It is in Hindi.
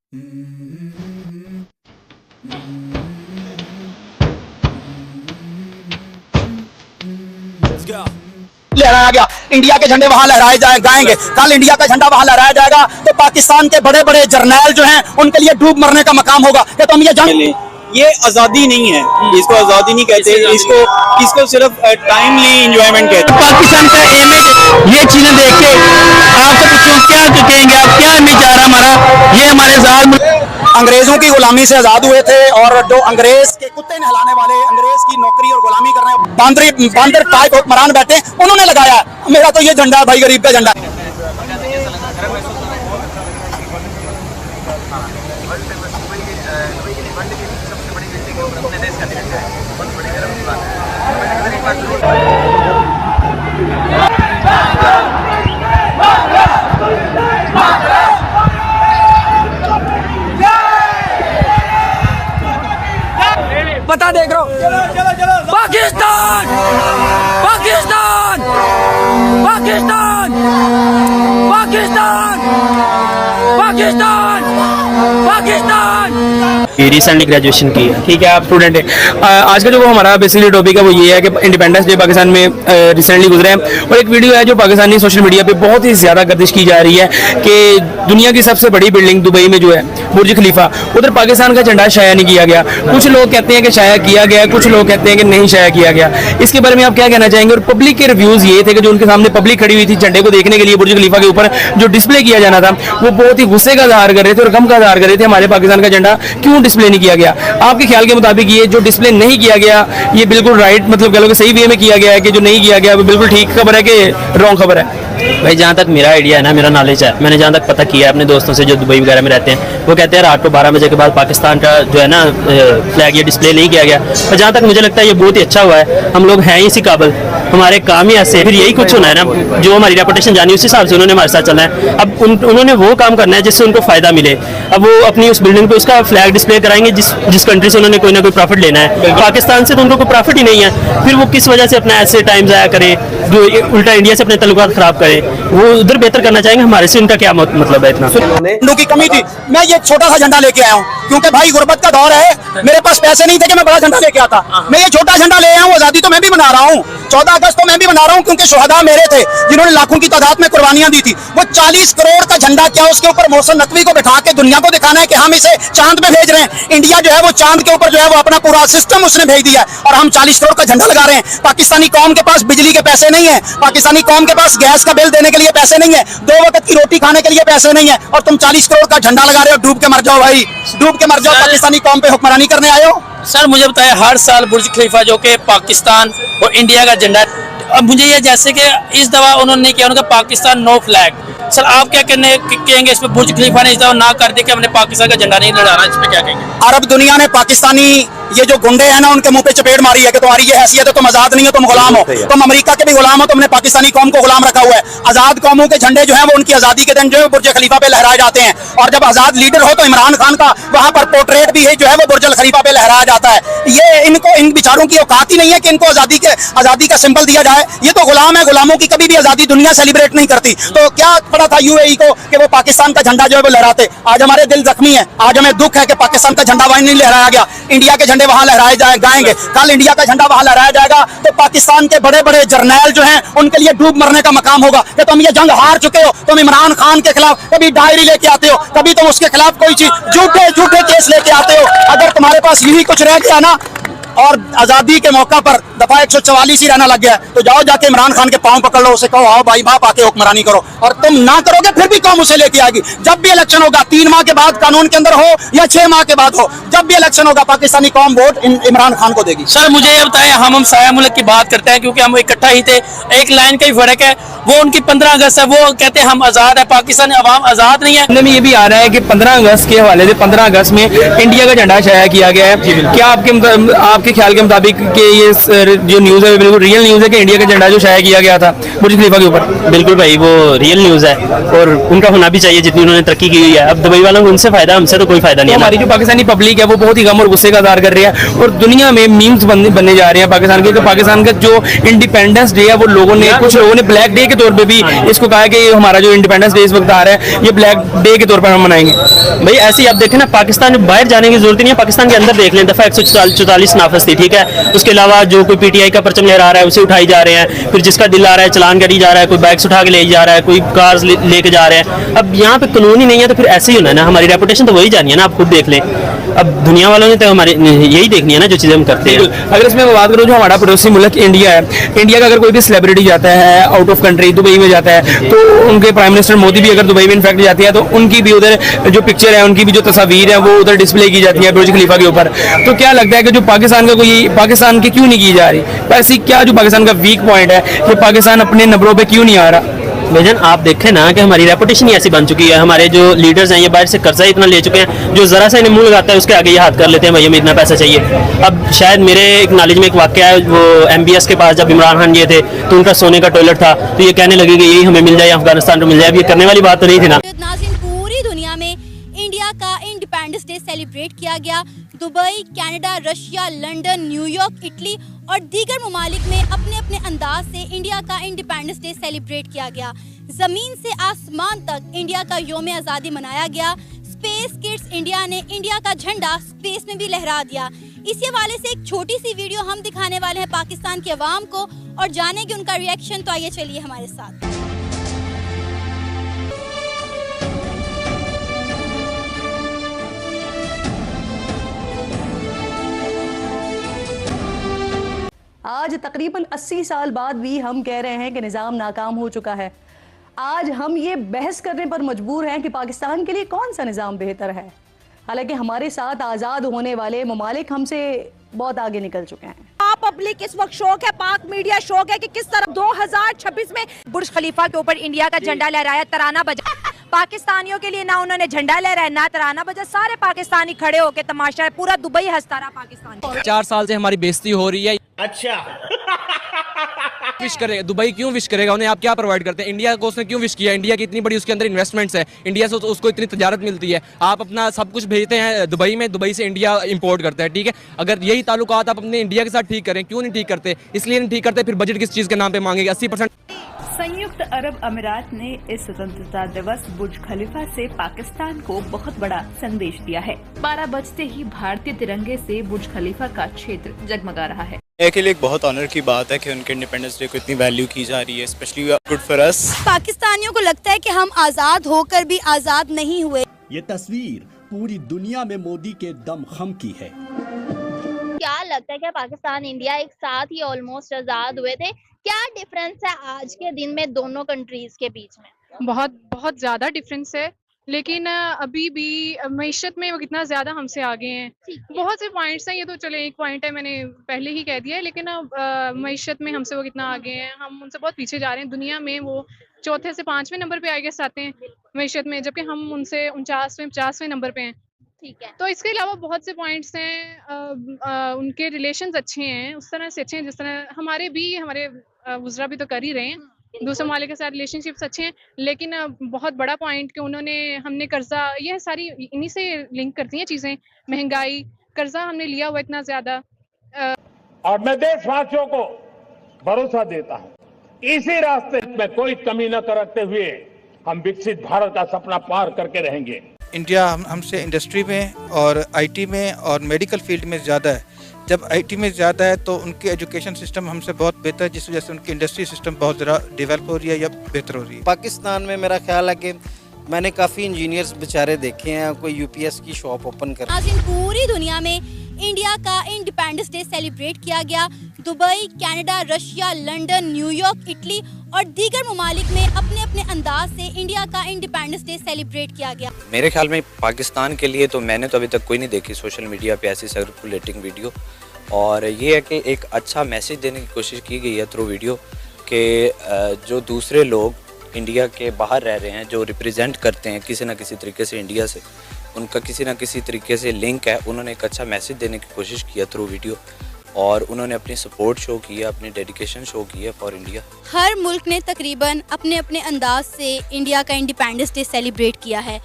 लहराया गया, इंडिया के झंडे वहां लहराए जाएंगे। कल इंडिया का झंडा वहां लहराया जाएगा तो पाकिस्तान के बड़े बड़े जर्नैल जो हैं उनके लिए डूब मरने का मकाम होगा कि तुम ये जंग। ये आजादी नहीं है, इसको आजादी नहीं कहते, इसको सिर्फ टाइमली एंजॉयमेंट कहते हैं। पाकिस्तान का इमेज ये चीजें देख के आपसे पूछूं क्या कहेंगे आप, क्या इमेज आ रहा हमारा, ये हमारे साथ अंग्रेजों की गुलामी से आजाद हुए थे और जो अंग्रेज के कुत्ते नहलाने वाले, अंग्रेज की नौकरी और गुलामी करने बांदर टाइप हुक्मरान बैठे, उन्होंने लगाया। मेरा तो ये झंडा भाई गरीब का झंडा। बता देख रहा हूँ पाकिस्तान पाकिस्तान पाकिस्तान पाकिस्तान पाकिस्तान पाकिस्तान। रिसेंटली ग्रेजुएशन की है, ठीक है, आप स्टूडेंट है। आज का जो वो हमारा बेसिकली टॉपिक है वो ये है कि इंडिपेंडेंस डे पाकिस्तान में रिसेंटली गुजरा है और एक वीडियो है जो पाकिस्तानी सोशल मीडिया पे बहुत ही ज़्यादा गर्दिश की जा रही है कि दुनिया की सबसे बड़ी बिल्डिंग दुबई में जो है बुर्ज खलीफा, उधर पाकिस्तान का झंडा शाया नहीं किया गया। कुछ लोग कहते हैं कि शाया किया गया, कुछ लोग कहते हैं कि नहीं शाया किया गया। इसके बारे में आप क्या कहना चाहेंगे? और पब्लिक के रिव्यूज़ ये थे कि जो उनके सामने पब्लिक खड़ी हुई थी झंडे को देखने के लिए, बुर्ज खलीफा के ऊपर जो डिस्प्ले किया जाना था वो बहुत ही गुस्से का इज़हार कर रहे थे और गम का इज़हार कर रहे थे हमारे पाकिस्तान का झंडा क्यों डिस्प्ले नहीं किया गया। आपके ख्याल के मुताबिक ये जो डिस्प्ले नहीं किया गया ये बिल्कुल राइट, मतलब कह लो कि सही वे में किया गया है कि जो नहीं किया गया वो बिल्कुल ठीक खबर है कि रॉन्ग खबर है? भाई जहाँ तक मेरा आइडिया है ना, मेरा नॉलेज है, मैंने जहाँ तक पता किया है अपने दोस्तों से जो दुबई वगैरह में रहते हैं, वो कहते हैं रात को 12 बजे के बाद पाकिस्तान का जो है ना फ्लैग ये डिस्प्ले नहीं किया गया। और जहाँ तक मुझे लगता है ये बहुत ही अच्छा हुआ है, हम लोग हैं ही इसी काबिल, हमारे काम ही ऐसे, फिर यही कुछ होना है ना, जो हमारी रेपुटेशन जानी उस हिसाब से उन्होंने हमारे साथ चलना है। अब उन्होंने वो काम करना है जिससे उनको फ़ायदा मिले। अब वो अपनी उस बिल्डिंग पर उसका फ्लैग डिस्प्ले कराएंगे जिस कंट्री से उन्होंने कोई ना कोई प्रॉफिट लेना है। पाकिस्तान से तो उनको कोई प्रॉफिट ही नहीं है, फिर वो किस वजह से अपना ऐसे टाइम ज़ाया करे, जो उल्टा इंडिया से अपने तल्लुकात ख़राब करे, वो उधर बेहतर करना चाहेंगे। हमारे से उनका क्या मतलब है? इतना झंडों की कमी थी, मैं ये छोटा सा झंडा लेके आया हूँ क्योंकि भाई गुर्बत का दौर है, मेरे पास पैसे नहीं थे कि मैं बड़ा झंडा लेके आता। मैं ये छोटा झंडा ले आया हूँ। आजादी तो मैं भी मना रहा हूँ, 14 अगस्त तो मैं भी मना रहा हूँ क्योंकि शुहदा मेरे थे जिन्होंने लाखों की तादाद में कुर्बानियां दी थी। वो 40 करोड़ का झंडा क्या उसके ऊपर मोहसिन नकवी को बिठा के दुनिया को दिखाना है कि हम इसे चांद पे भेज रहे हैं। इंडिया जो है वो चांद के ऊपर जो है वो अपना पूरा सिस्टम उसने भेज दिया है और हम 40 करोड़ का झंडा लगा रहे हैं। पाकिस्तानी कौम के पास बिजली के पैसे नहीं है, पाकिस्तानी कौम के पास गैस का बिल देने के लिए पैसे नहीं है, 2 वक्त की रोटी खाने के लिए पैसे नहीं है और तुम 40 करोड़ का झंडा लगा रहे हो। डूब के मर जाओ भाई, डूब के मर जाओ। पाकिस्तानी कौम पे हुक्मरानी करने आए हो? सर मुझे बताया, हर साल बुर्ज खलीफा जो कि पाकिस्तान और इंडिया का झंडा, अब मुझे ये जैसे कि इस दफा उन्होंने नहीं किया, उनका पाकिस्तान नो फ्लैग। सर आप क्या कहेंगे इस पर? बुर्ज खलीफा ने इस दफा ना कर दिया कि हमने पाकिस्तान का झंडा नहीं लहराना, इस पर क्या कहेंगे? अरब दुनिया ने पाकिस्तानी ये जो गुंडे हैं ना उनके मुंह पे चपेट मारी है कि तुम्हारी ये हैसियत है, तुम आजाद नहीं हो, तुम गुलाम हो, तुम अमेरिका के भी गुलाम हो, तुमने पाकिस्तानी कौम को गुलाम रखा हुआ है। आजाद कौमों के झंडे जो हैं वो उनकी आजादी के दिन जो है बुर्ज खलीफा पे लहराए जाते हैं और जब आजाद लीडर हो तो इमरान खान का वहां पर पोर्ट्रेट भी है जो है वो बुर्ज खलीफा पे लहराया जाता है। ये इन बेचारों की औकात ही नहीं है कि इनको आजादी का सिंबल दिया जाए। ये तो गुलाम है, गुलामों की कभी भी आजादी दुनिया सेलिब्रेट नहीं करती। तो क्या पड़ा था यूएई को कि वो पाकिस्तान का झंडा जो है वो लहराते? आज हमारे दिल जख्मी है, आज हमें दुख है कि पाकिस्तान का झंडा वहां नहीं लहराया गया। इंडिया के झंडे वहां लहराए जाएंगे। कल इंडिया का झंडा वहां लहराया जाएगा तो पाकिस्तान के बड़े बड़े जर्नैल जो हैं उनके लिए डूब मरने का मकाम होगा कि तुम ये जंग हार चुके हो। तुम इमरान खान के खिलाफ कभी डायरी लेके आते हो, कभी तुम उसके खिलाफ कोई चीज झूठे केस लेके आते हो। अगर तुम्हारे पास यही कुछ रह गया ना और आजादी के मौका पर दफा 144 ही रहना लग गया तो जाओ जाके इमरान खान के पांव पकड़ लो, उसे कहो आओ भाई बाप आके हुक्मरानी करो। और तुम ना करोगे फिर भी कौम उसे लेके आएगी। जब भी इलेक्शन होगा, 3 माह के बाद कानून के अंदर हो या 6 माह के बाद हो, जब भी इलेक्शन होगा पाकिस्तानी कौम वोट इमरान खान को देगी। सर मुझे ये बताएं, हम साया मुल्क की बात करते हैं क्योंकि हम इकट्ठा ही थे, एक लाइन का ही फर्क है। वो उनकी 15 अगस्त है, वो कहते हैं हम आजाद है, पाकिस्तानी अवाम आजाद नहीं है। में ये भी आ रहा है कि 15 अगस्त के हवाले से 15 अगस्त में इंडिया का झंडा शाया किया गया है। क्या आपके ख्याल के मुताबिक कि ये जो न्यूज़ है बिल्कुल रियल न्यूज़ है कि इंडिया का झंडा जो शाया किया गया था बुर्ज खलीफा के ऊपर? बिल्कुल भाई, वो रियल न्यूज़ है और उनका होना भी चाहिए जितनी उन्होंने तरक्की की हुई है। अब दुबई वालों को उनसे फायदा, हमसे तो कोई फायदा नहीं तो है ना। हमारी जो पाकिस्तानी पब्लिक है वो बहुत ही गम और गुस्से का इज़हार कर रही है और दुनिया में मीम्स बनने जा रहे हैं पाकिस्तान के। तो पाकिस्तान का जो इंडिपेंडेंस डे है वो कुछ लोगों ने ब्लैक डे के तौर पे भी इसको कहा है कि हमारा जो इंडिपेंडेंस डे इस वक्त आ रहा है ये ब्लैक डे के तौर पर हम मनाएंगे। भाई ऐसे ही आप देखें ना, पाकिस्तान में बाहर जाने की जरूरत नहीं है, पाकिस्तान के अंदर देख लें। दफा 144 नाफज थी, ठीक है। उसके अलावा जो कोई पीटीआई का परचम लहरा रहा है उसे उठाई जा रहे हैं, फिर जिसका दिल आ रहा है चलान करी जा रहा है, कोई बैग्स उठा के ले जा रहा है, कोई कार्स लेके जा रहे हैं। अब यहाँ पे कानून ही नहीं है तो फिर ऐसे ही होना है ना, हमारी रेपुटेशन तो वही जानी है ना, आप खुद देख लें। अब दुनिया वालों ने तो हमारे यही देखनी है ना जो चीज़ें हम करते हैं। अगर इसमें बात करूँ जो हमारा पड़ोसी मुल्क इंडिया है, इंडिया का अगर कोई भी सेलिब्रिटी जाता है आउट ऑफ कंट्री दुबई में जाता है तो उनके प्राइम मिनिस्टर मोदी भी अगर दुबई में इनफैक्ट जाती है तो उनकी भी उधर जो पिक्चर है, उनकी भी जो तस्वीर है वो उधर डिस्प्ले की जाती है बुर्ज खलीफा के ऊपर। तो क्या लगता है कि जो पाकिस्तान का कोई पाकिस्तान की क्यों नहीं की जा रही? ऐसी क्या जो पाकिस्तान का वीक पॉइंट है कि पाकिस्तान अपने नंबरों पे क्यों नहीं आ रहा? भाईजान आप देखें ना कि हमारी रेपुटेशन ही ऐसी बन चुकी है। हमारे जो लीडर्स हैं ये बाहर से कर्जा इतना ले चुके हैं, जो जरा सा इन्हें मुंह लगाता है उसके आगे ये हाथ कर लेते हैं, भाई हमें इतना पैसा चाहिए। अब शायद मेरे एक नॉलेज में एक वाकया है, वो MBS के पास जब इमरान खान ये थे तो उनका सोने का टॉयलेट था, तो ये कहने लगे कि यही हमें मिल जाए, अफगानिस्तान को मिल जाए। अब ये करने वाली बात तो नहीं थी ना। नाज़रीन, पूरी दुनिया में इंडिया का इंडिपेंडेंस डे सेलिब्रेट किया गया। Dubai, Canada, Russia, London, New York, Italy और दीगर ममालिक में अपने अपने अंदाज से इंडिया का इंडिपेंडेंस डे सेलिब्रेट किया गया। ज़मीन से आसमान तक इंडिया का योम आज़ादी मनाया गया। स्पेस किड्स इंडिया ने इंडिया का झंडा स्पेस में भी लहरा दिया। इसी हवाले से एक छोटी सी वीडियो हम दिखाने वाले हैं पाकिस्तान के अवाम को और जानेंगे उनका रिएक्शन। तो आइए चलिए हमारे साथ। आज तकरीबन 80 साल बाद भी हम कह रहे हैं कि निज़ाम नाकाम हो चुका है। आज हम ये बहस करने पर मजबूर हैं कि पाकिस्तान के लिए कौन सा निज़ाम बेहतर है, हालांकि हमारे साथ आज़ाद होने वाले ममालिक हमसे बहुत आगे निकल चुके हैं। पब्लिक इस वक्त शौक है, पाक मीडिया शौक है कि किस तरह 2026 में बुर्ज खलीफा के ऊपर इंडिया का झंडा लहराया, तराना बजा। पाकिस्तानियों के लिए ना उन्होंने झंडा लहराया ना तराना बजा, सारे पाकिस्तानी खड़े होके तमाशा है, पूरा दुबई हंसता रहा पाकिस्तान। 4 साल से हमारी बेइज्जती हो रही है। अच्छा विश करेगा दुबई, क्यों विश करेगा? उन्हें आप क्या प्रोवाइड करते हैं? इंडिया को उसने क्यों विश किया? इंडिया की इतनी बड़ी उसके अंदर इन्वेस्टमेंट्स है, इंडिया से उसको इतनी तजारत मिलती है। आप अपना सब कुछ भेजते हैं दुबई में, दुबई से इंडिया इंपोर्ट करता है, ठीक है। अगर यही ताल्लुकात आप अपने इंडिया के साथ ठीक करें, क्यों नहीं ठीक करते? इसलिए नहीं ठीक करते, फिर बजट किस चीज़ के नाम पे मांगेंगे? 80%। संयुक्त अरब अमीरात ने इस स्वतंत्रता दिवस बुर्ज खलीफा से पाकिस्तान को बहुत बड़ा संदेश दिया है। 12 बजते ही भारतीय तिरंगे से बुर्ज खलीफा का क्षेत्र जगमगा रहा है। के लिए एक बहुत ऑनर की बात है कि उनके इंडिपेंडेंस डे को इतनी वैल्यू की जा रही है, स्पेशली गुड फॉर अस। पाकिस्तानियों को लगता है कि हम आज़ाद होकर भी आज़ाद नहीं हुए। ये तस्वीर पूरी दुनिया में मोदी के दमखम की है। क्या लगता है कि पाकिस्तान इंडिया एक साथ ही ऑलमोस्ट आज़ाद हुए थे? क्या डिफरेंस है आज के दिन में दोनों कंट्रीज के बीच में? बहुत ज़्यादा डिफरेंस है, लेकिन अभी भी मईशत में वो कितना ज़्यादा हमसे आगे हैं। बहुत से पॉइंट्स हैं, ये तो चले एक पॉइंट है मैंने पहले ही कह दिया है, लेकिन मईशत में हमसे वो कितना आगे हैं, हम उनसे बहुत पीछे जा रहे हैं। दुनिया में वो 4थे से 5वें नंबर पे आई गेस आते हैं मईशत में, जबकि हम उनसे 49वें 50वें नंबर पे हैं। ठीक है, तो इसके अलावा बहुत से पॉइंट्स हैं। उनके रिलेशंस अच्छे हैं, उस तरह से अच्छे हैं जिस तरह हमारे गुजरा भी तो कर ही रहे हैं, दूसरे मालिक के साथ रिलेशनशिप्स अच्छे हैं। लेकिन बहुत बड़ा पॉइंट कि हमने कर्जा, यह सारी इन्हीं से लिंक करती हैं चीज़ें। महंगाई, कर्जा हमने लिया हुआ इतना ज़्यादा। और मैं देशवासियों को भरोसा देता हूँ, इसी रास्ते में कोई कमी न करते हुए हम विकसित भारत का सपना पार करके रहेंगे। इंडिया हमसे इंडस्ट्री में और IT में और मेडिकल फील्ड में ज़्यादा है। जब IT में ज़्यादा है तो उनके एजुकेशन सिस्टम हमसे बहुत बेहतर है, जिस वजह से उनकी इंडस्ट्री सिस्टम बहुत ज़्यादा डेवलप हो रही है या बेहतर हो रही है। पाकिस्तान में मेरा ख्याल है कि मैंने काफ़ी इंजीनियर्स बेचारे देखे हैं कोई UPS की शॉप ओपन कर। आज पूरी दुनिया में इंडिया का इंडिपेंडेंस डे सेलिब्रेट किया गया। Dubai, Canada, Russia, London, New York, Italy और दीगर ममालिक में अपने अपने अंदाज से इंडिया का इंडिपेंडेंस डे सेलिब्रेट किया गया। मेरे ख्याल में पाकिस्तान के लिए तो मैंने तो अभी तक कोई नहीं देखी सोशल मीडिया पे ऐसी सर्कुलेटिंग वीडियो, और ये है कि एक अच्छा मैसेज देने की कोशिश की गई है थ्रू वीडियो कि जो दूसरे लोग इंडिया के बाहर रह रहे हैं, जो रिप्रेजेंट करते हैं किसी न किसी तरीके से इंडिया से, उनका किसी न किसी तरीके से लिंक है। उन्होंने एक अच्छा मैसेज देने की कोशिश किया थ्रू वीडियो, और उन्होंने अपनी सपोर्ट शो की है, अपनी डेडिकेशन शो की है फॉर इंडिया। हर मुल्क ने तकरीबन अपने अपने अंदाज से इंडिया का इंडिपेंडेंस डे सेलिब्रेट किया है।